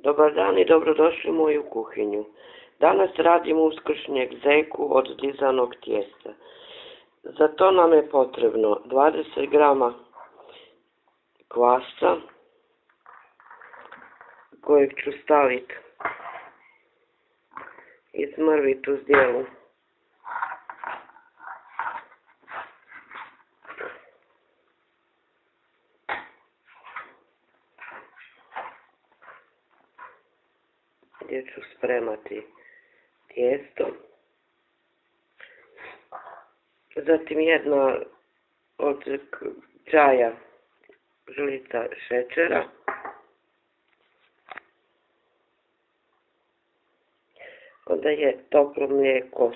Dobar dan i dobrodošli u moju kuhinju. Danas radimo uskršnjeg zeku od dizanog tijesta. Za to nam je potrebno 20 grama kvasca kojeg ću staviti i smrviti u zdjelu. Gdje ću spremati tijesto. Zatim jedna od čaja žlica šećera. Onda je toplo mlijeko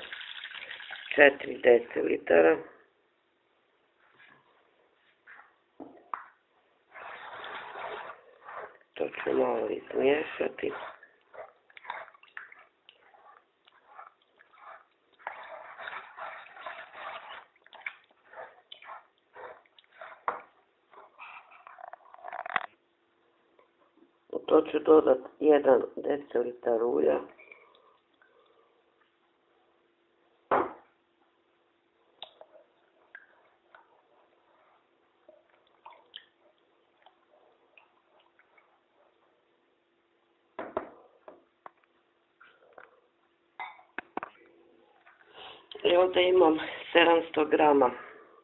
4 decilitara. To ću malo izmiješati. To ću dodati 1 decilitar ulja. I ovdje imam 700 grama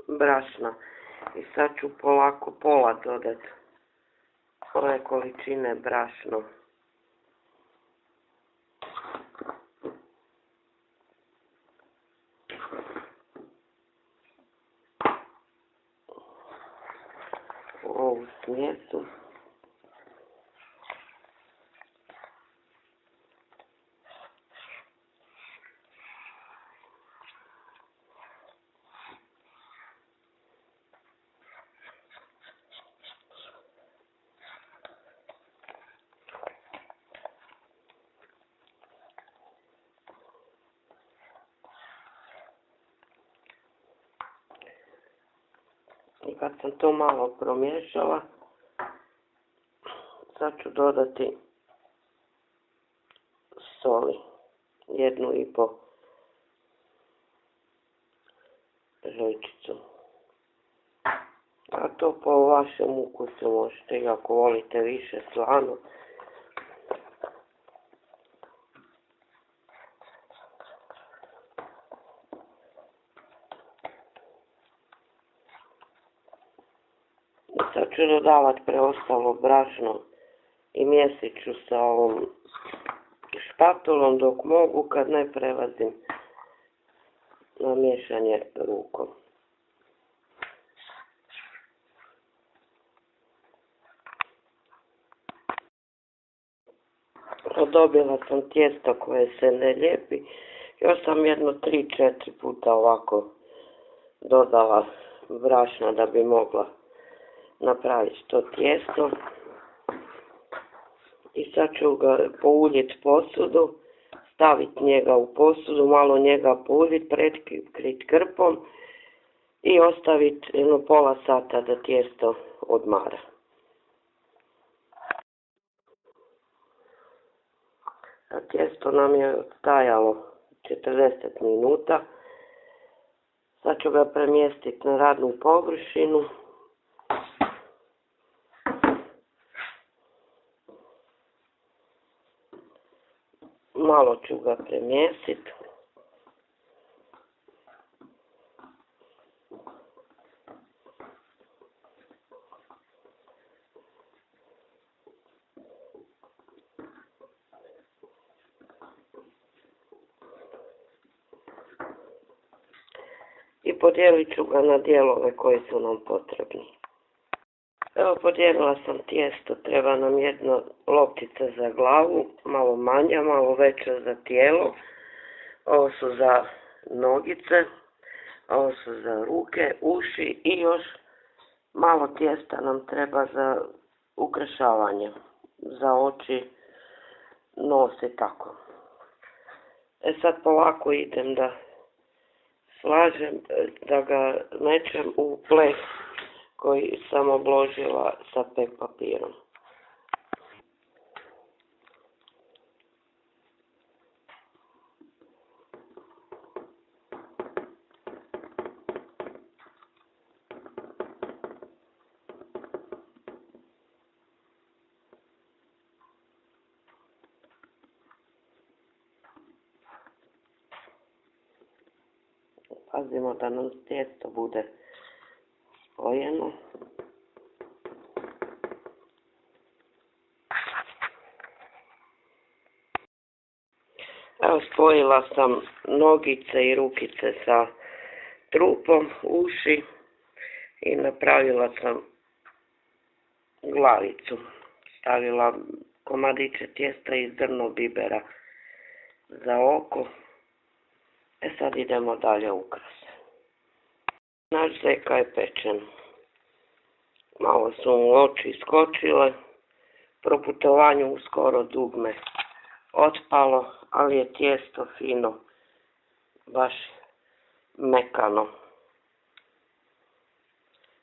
brašna i sad ću polako pola dodati ove količine brašna. U ovu smjesu. I kad sam to malo promiješala, sad ću dodati soli, 1,5 žličicu. A to po vašem ukusu možete, ako volite više slano. Sad ću dodavati preostalo brašno i mjesit ću sa ovom špatulom dok mogu, kad ne prelazim na miješanje rukom. Dobila sam tijesto koje se ne lijepi. Još sam jedno 3-4 puta ovako dodala brašna da bi mogla napraviti to tijesto. I sad ću ga pouljiti posudu, staviti njega u posudu, malo njega pouljiti, prekriti krpom i ostaviti jedno pola sata da tijesto odmara. A tijesto nam je odstajalo 40 minuta. Sad ću ga premjestiti na radnu površinu. Malo ću ga premjestiti. I podijelit ću ga na dijelove koji su nam potrebni. Evo, podijelila sam tijesto, treba nam jedna loptica za glavu, malo manja, malo veća za tijelo. Ovo su za nogice, ovo su za ruke, uši i još malo tijesta nam treba za ukrašavanje, za oči, nos i tako. Sad polako idem da slažem, da ga mečem u ples koji sam obložila sa pek papirom. Pazimo da nam tijesto bude spojeno. Evo, spojila sam nogice i rukice sa trupom, uši i napravila sam glavicu. Stavila komadiće tijesta i zrno bibera za oko. Sad idemo dalje ukrase. Naš zeka je pečen. Malo su mu oči iskočile. Po putovanju skoro dugme otpalo, ali je tijesto fino, baš mekano.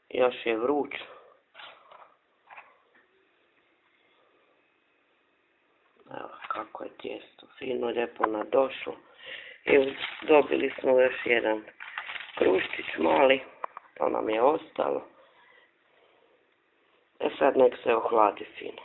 Još je vruć. Evo kako je tijesto fino, lijepo nadošlo. I dobili smo još jedan kruščić mali, to nam je ostalo. Sad nek se ohladi fino.